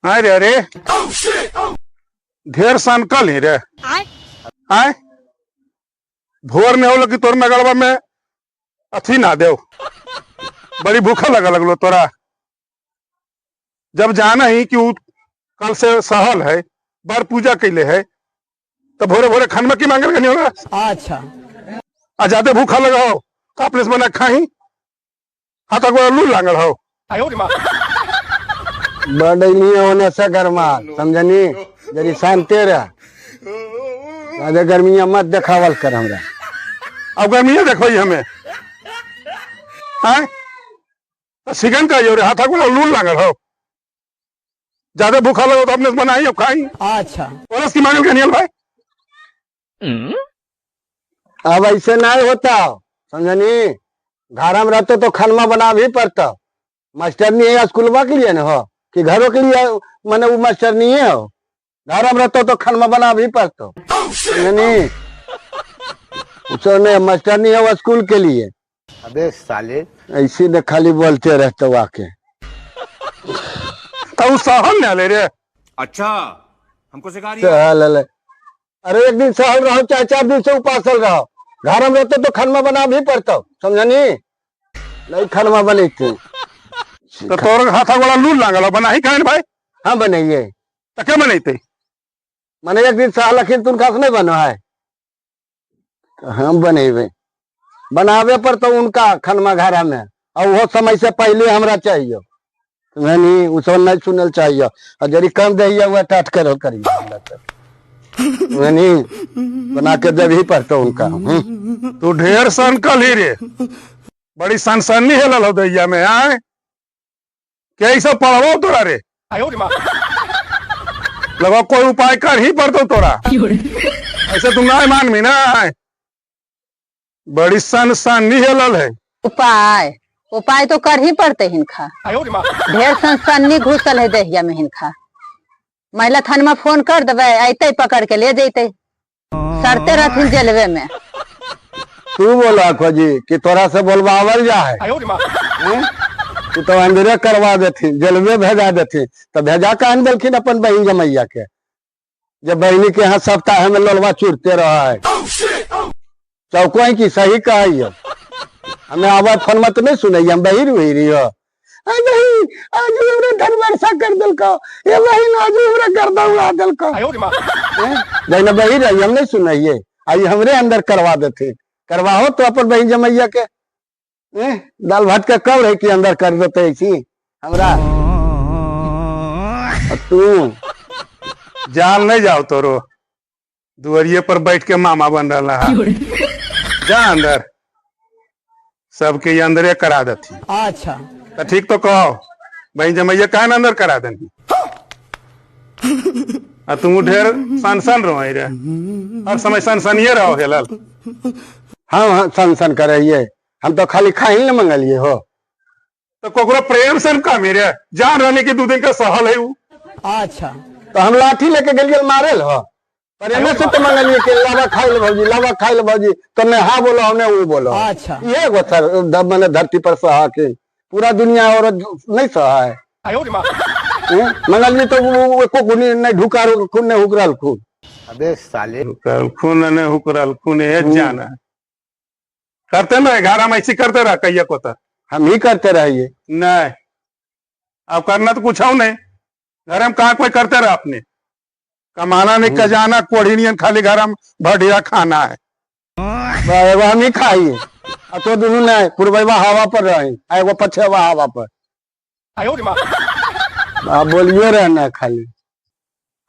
अरे अरे ढेर सन कल ही रे आय भोर में हो कि तोर नगरवा में अथी ना देव बड़ी भूखा लगलो तोरा। जब जाना ही कि कल से सहल है बर पूजा कैले है तो भोरे भोरे खान की मांगल नहीं होगा। अच्छा आ ज्यादा भूखा लगा हो का प्लेस बना खाही हाँ तक लू लागल हो बड़नी होने से गर्मा समझनी जरी शांति रह ज्यादा गर्मिया मत देखावल कर हमरा। अब गर्मिया देखो हमें सिकन का रे हाथा को लू लागल हो ज्यादा भूखा लगा तो अपने से बनाई अब खाई। अच्छा और की मांगल कनियल भाई अब ऐसे नहीं होता समझनी घर में रहते तो खाना बना भी पड़ता। मास्टर नहीं है स्कूलवा के लिए न हो कि घरों के लिए मैंने वो मास्टर नहीं है हो घर में रहते तो खाना बना भी पड़ता समझनी उसने मास्टर नहीं है वो स्कूल के लिए। अबे साले ऐसे न खाली बोलते रहते वाके तो सहल न ले रे। अच्छा हमको सिखा रही है। अरे एक दिन सहल रहो चाहे 4 दिन से उपासल रहो घर में रहते तो खाना बना भी पड़ता समझनी नहीं खाना बने थे तो तोर हाथा गोड़ा लू लागल बना ही खाए भाई। हाँ बनाइए तो क्या बनते मैंने एक दिन सहल लखीन तुम खास नहीं बनो है तो हम बनेबे बनावे पर तो उनका खनमा घरा में और वो समय से पहले हमरा चाहिए नहीं उस नहीं सुनल चाहिए और जरी कम दे हुआ टाट करो करिए नहीं बना के जब ही पड़ता उनका। तू ढेर सन कल ही रे बड़ी सनसनी है ललो दैया में आए क्या ही सब पढ़ो तोरा रे लगा कोई उपाय कर ही पड़तो तोरा ऐसे तुम ना मान में ना बड़ी सनसनी है लल है। उपाय उपाय तो कर ही पड़ते हिनखा ढेर सनसनी घुसल है दहिया में हिनखा। महिला थान में फोन कर देवे अते पकड़ के ले जैते सरते रहथिन जेलवे में। तू बोला खोजी कि तोरा से बोलवावल जा है तू तो अंदरे करवा देती जेलवे भेजा देती तो भेजा का देलखिन अपन बहन जमैया के जब बहनी के यहाँ सप्ताह में लोलवा चुरते रहा है चौको की सही कहा हमें आवाज फोन मत नहीं सुनाई हम बहिर हुई रही हो आज धन वर्षा कर दिल को ये बहन आज गर्दा उड़ा दिल को जैन बही रही हम नहीं सुनाइए आई हमरे अंदर करवा देते करवाओ तो अपन बहन जमैया के दाल भात का कब रहे कि अंदर कर देते ऐसी हमरा। तू जाल नहीं जाओ तोरो दुआरिये पर बैठ के मामा बन रहा है जा अंदर सबके अंदरे करा देती। अच्छा तो ठीक तो कहो भाई जमैया कहा ना अंदर करा देंगी तुम ढेर सनसन रहो रे और समय सनसनिये रहो हेलल। हाँ सन सन करे हम तो खाली खा ही न मंगलिए हो तो कोकरो प्रेम से का मेरे जान रहने की 2 दिन का सहल है वो। अच्छा तो हम लाठी लेके गलिए मारे हो प्रेम से तो मंगलिए कि लावा खाई ले भौजी तो मैं हाँ बोलो हमने वो बोलो। अच्छा ये वो सर मैंने धरती पर सहा के पूरा दुनिया और नहीं सहा है मंगलिए तो वो नहीं ढुका खून नहीं हुकरल खून। अबे साले खून ने हुकरल खून है जाना करते ना 11 में ऐसी करते रहा कहिया को तो हम ही करते रहिए नहीं अब करना तो कुछ हो नहीं घर में कहा कोई करते रहा अपने कमाना नहीं खजाना कोढ़ी खाली घर में बढ़िया खाना है हम ही खाइए तो दोनों नहीं पूर्वा हवा पर रहे वो पछवा हवा पर आप बोलिए रहना खाली।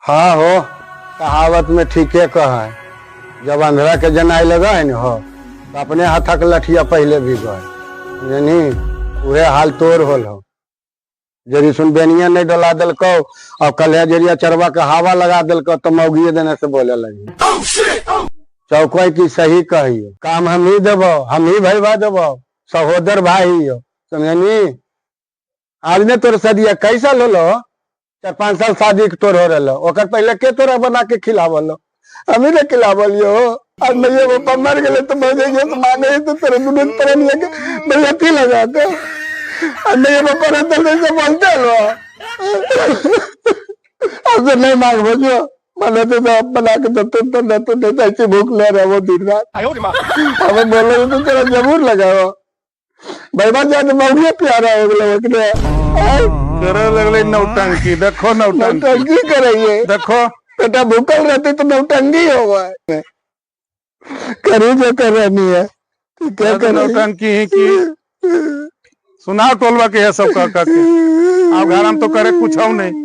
हाँ हो कहावत में ठीके कहा है जब अंधेरा के जनाई लगा है न हो तो अपने हाथक लठिया पहले भी गए यानी वह हाल तोड़ होल हो जरी सुन बेनिया नहीं डला दिलको और कल जरिया चरवा के हवा लगा दिलको तो मौगिए देने से बोले लगी। चौको की सही कहियो काम हम ही देव हम ही भैया देव सहोदर भाई हो समझनी। आज ने तोर सदिया कैसा लो 4-5 साल शादी तोर हो रहा ओकर पहले के तोरा बना के खिलावल हम ही ने खिलावलियो आज मैं वो मर गए तो मजे तो माने तो तेरे दूध पर लेके भैया पी लगा दो नहीं वो पर से बोलते लो हमसे नहीं मांग भोजो मैंने तो सब बना के दत्तों तो न तो नहीं ऐसी भूख ले रहा वो दिन रात हमें बोलो तो तेरा जरूर लगाओ भाई बात जाने मौके प्यारा हो गया वकने करे लगले नौटंकी देखो नौटंकी नौटंकी करेंगे देखो बेटा भूखल रहते तो नौटंकी होगा करी जो कर रही है तो क्या तो कर नौटंकी ही की सुनाओ टोलवा के है सब कह के अब घर हम तो करे कुछ नहीं